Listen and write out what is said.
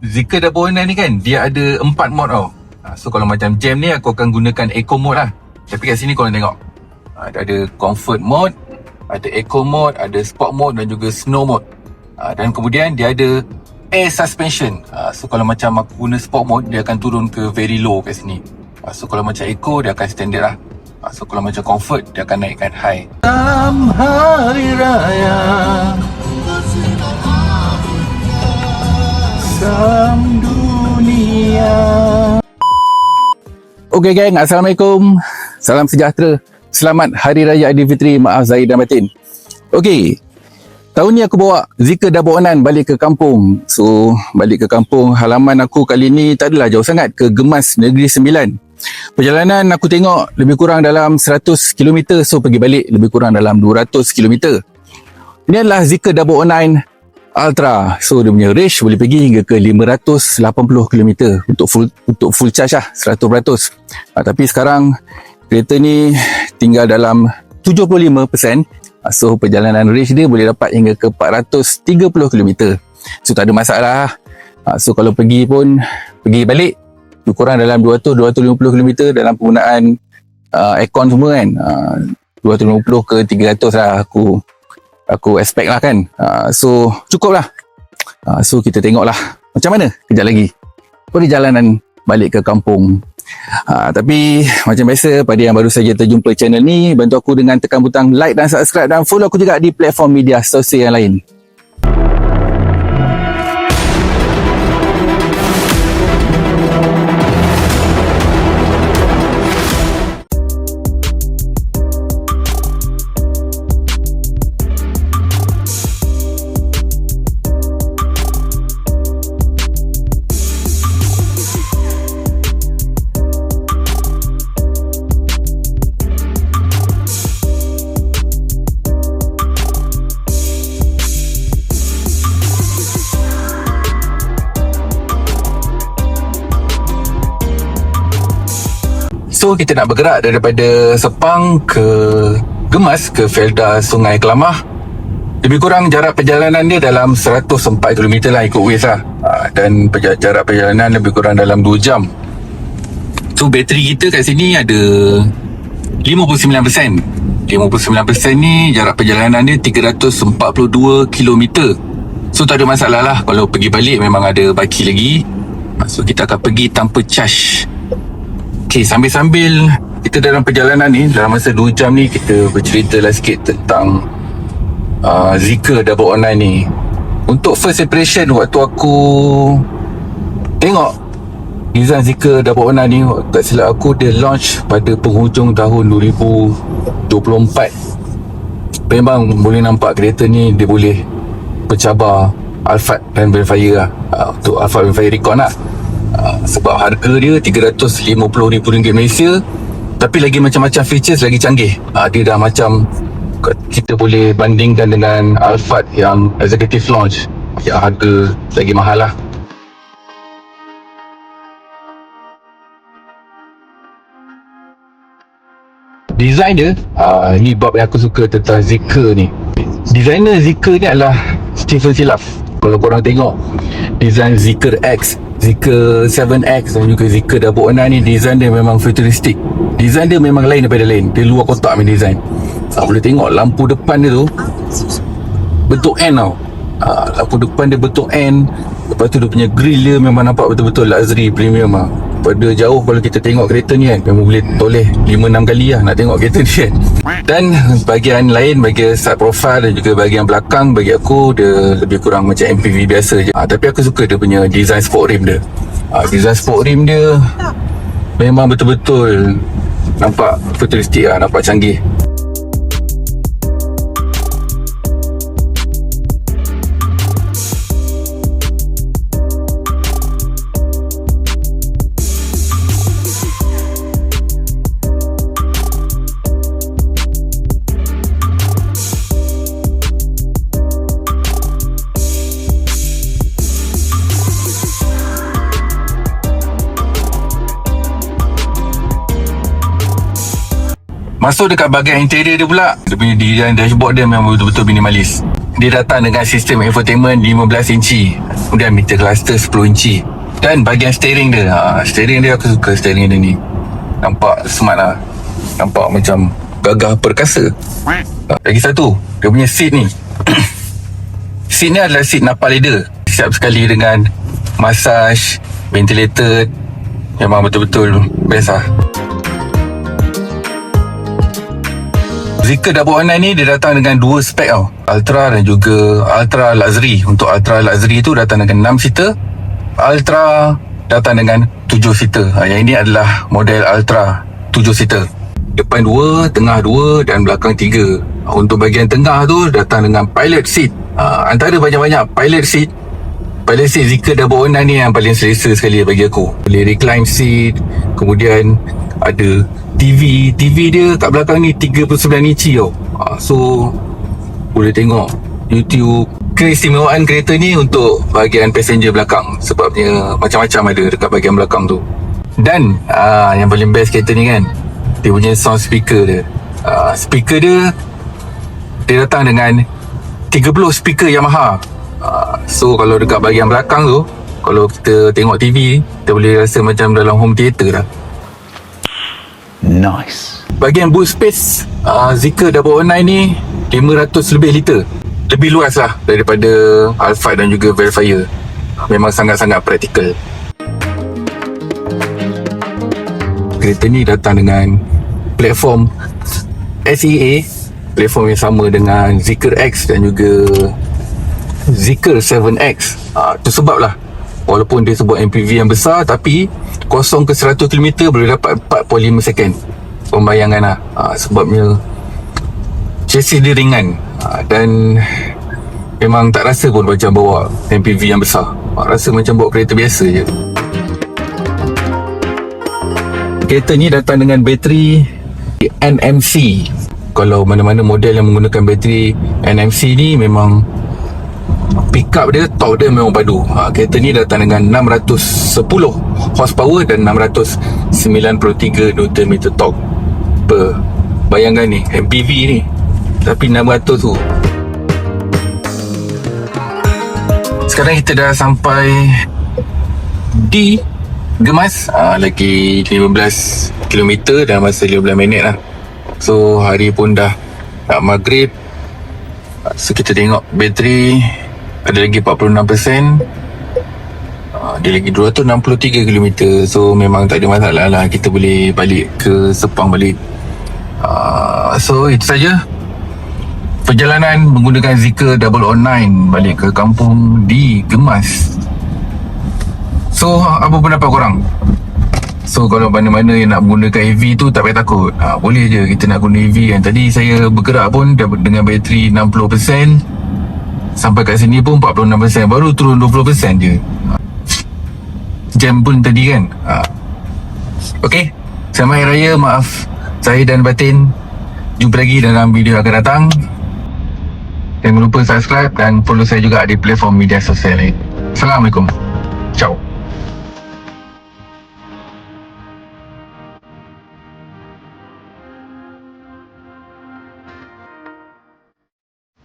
Zeekr 806 ni kan, dia ada 4 mod tau. So kalau macam jam ni aku akan gunakan eco mode lah. Tapi kat sini korang tengok, ada comfort mode, ada eco mode, ada sport mode dan juga snow mode. Dan kemudian dia ada air suspension. So kalau macam aku guna sport mode, dia akan turun ke very low kat sini. So kalau macam eco, dia akan standard lah. So kalau macam comfort, dia akan naikkan high. Dalam hari raya Sam dunia. Okay gang, Assalamualaikum. Salam sejahtera. Selamat Hari Raya Aidilfitri. Maaf Zahir dan Batin. Okay, tahun ni aku bawa Zeekr 806 balik ke kampung. So, balik ke kampung halaman aku kali ni tak adalah jauh sangat, ke Gemas Negeri Sembilan. Perjalanan aku tengok lebih kurang dalam 100 km. So, pergi balik lebih kurang dalam 200 km. Ini adalah Zeekr 806 Ultra. So, dia punya range boleh pergi hingga ke 580 km untuk full charge lah, 100%. Tapi sekarang kereta ni tinggal dalam 75%. So, perjalanan range dia boleh dapat hingga ke 430 km. So, tak ada masalah. So, kalau pergi pun, pergi balik kurang dalam 200-250 km dalam penggunaan aircon semua kan. 250 ke 300 lah aku expect lah kan. So, cukup lah. So, kita tengok lah macam mana kejap lagi perjalanan balik ke kampung. Tapi macam biasa, pada yang baru saja terjumpa channel ni, bantu aku dengan tekan butang like dan subscribe, dan follow aku juga di platform media sosial yang lain. So, kita nak bergerak daripada Sepang ke Gemas, ke Felda Sungai Kelamah. Lebih kurang jarak perjalanan dia dalam 104 km lah, ikut Waze lah. Dan jarak perjalanan lebih kurang dalam 2 jam. So, bateri kita kat sini ada 59%. 59% ni jarak perjalanan dia 342 km. So, tak ada masalah lah. Kalau pergi balik memang ada baki lagi. So, kita akan pergi tanpa charge. Okay, sambil-sambil kita dalam perjalanan ni, dalam masa 2 jam ni, kita bercerita lah sikit tentang Zeekr 806 ni. Untuk first impression, waktu aku tengok design Zeekr 806 ni, tak silap aku, dia launch pada penghujung tahun 2024. Memang boleh nampak kereta ni dia boleh bercabar Alphard dan Vellfire lah. Untuk Alphard Vellfire Recon lah. Sebab harga dia RM30,000 Malaysia, tapi lagi macam-macam features, lagi canggih. Dia dah macam kita boleh bandingkan dengan Alphard yang executive launch, yang harga lagi mahal lah. Design dia, ni bab yang aku suka tentang Zeekr ni. Designer Zeekr ni adalah Stephen Silaf. Kalau korang tengok design Zeekr X, Zeekr 7X dan juga Zeekr 806 ni, design dia memang futuristik. Design dia memang lain daripada lain. Dia luar kotak punya design. Boleh tengok lampu depan dia tu bentuk N tau. Lampu depan dia bentuk N. Lepas tu dia punya grill dia memang nampak betul-betul luxury premium lah. Pada jauh kalau kita tengok kereta ni kan, memang boleh toleh 5-6 kali lah nak tengok kereta ni kan. Dan bahagian lain, bahagian side profile dan juga bahagian belakang, bagi aku dia lebih kurang macam MPV biasa je. Tapi aku suka dia punya design sport rim dia. Design sport rim dia memang betul-betul nampak futuristik lah, nampak canggih. Masuk dekat bahagian interior dia pula, dia punya design dashboard dia memang betul-betul minimalis. dia datang dengan sistem infotainment 15 inci, kemudian meter cluster 10 inci, dan bahagian steering dia, steering dia aku suka steering dia ni, nampak smart lah, nampak macam gagah perkasa. Lagi satu, dia punya seat ni seat ni adalah seat napal leather, siap sekali dengan massage, ventilated, memang betul-betul best lah. Zeekr 609 ni dia datang dengan dua spek tau, Ultra dan juga Ultra Luxury. Untuk Ultra Luxury tu datang dengan 6 seater, Ultra datang dengan 7 seater. Yang ini adalah model Ultra 7 seater. Depan 2, tengah 2 dan belakang 3. Untuk bahagian tengah tu datang dengan pilot seat. Antara banyak-banyak pilot seat Zeekr 609 ni yang paling selesa sekali bagi aku. Boleh recline seat, kemudian ada TV dia kat belakang ni 39 inci tau. So boleh tengok YouTube. Keistimewaan kereta ni untuk bahagian passenger belakang, sebabnya macam-macam ada dekat bahagian belakang tu. Dan yang paling best kereta ni kan, dia punya sound speaker dia. Speaker dia datang dengan 30 speaker Yamaha. So kalau dekat bahagian belakang tu, kalau kita tengok TV, kita boleh rasa macam dalam home theater lah. Nice. Bahagian boot space Zeekr 609 ni 500 lebih liter, lebih luas lah daripada Alphard dan juga Verifier. Memang sangat-sangat praktikal. Kereta ni datang dengan platform SEA, platform yang sama dengan Zeekr X dan juga Zeekr 7X. Tu sebab lah, walaupun dia sebuah MPV yang besar, tapi 0 ke 100 km boleh dapat 4.5 second. Pembayangan lah. Sebabnya chassis dia ringan, dan memang tak rasa pun macam bawa MPV yang besar. Rasa macam bawa kereta biasa je. Kereta ni datang dengan bateri NMC. Kalau mana-mana model yang menggunakan bateri NMC ni, memang pick up dia, torque dia memang padu. Kereta ni datang dengan 610 horsepower dan 693 Nm torque. Bayangkan ni, MPV ni, tapi 600 tu. Sekarang kita dah sampai di Gemas. Lagi 15 km dan masa 15 minit lah. So hari pun dah nak maghrib. So kita tengok bateri ada lagi 46%. Dia lagi 263 km. So memang tak ada masalah lah, kita boleh balik ke Sepang balik. So itu saja perjalanan menggunakan Zeekr 609 balik ke kampung di Gemas. So apa pendapat korang? So kalau mana-mana yang nak menggunakan EV tu, tak payah takut. Boleh je kita nak guna EV kan. Tadi saya bergerak pun dengan bateri 60%, sampai kat sini pun 46%, baru turun 20% je. Jam pun tadi kan. Okay, selamat Hari Raya. Maaf Zahir dan batin. Jumpa lagi dalam video akan datang. Jangan lupa subscribe dan follow saya juga di platform media sosial lain. Assalamualaikum. Ciao.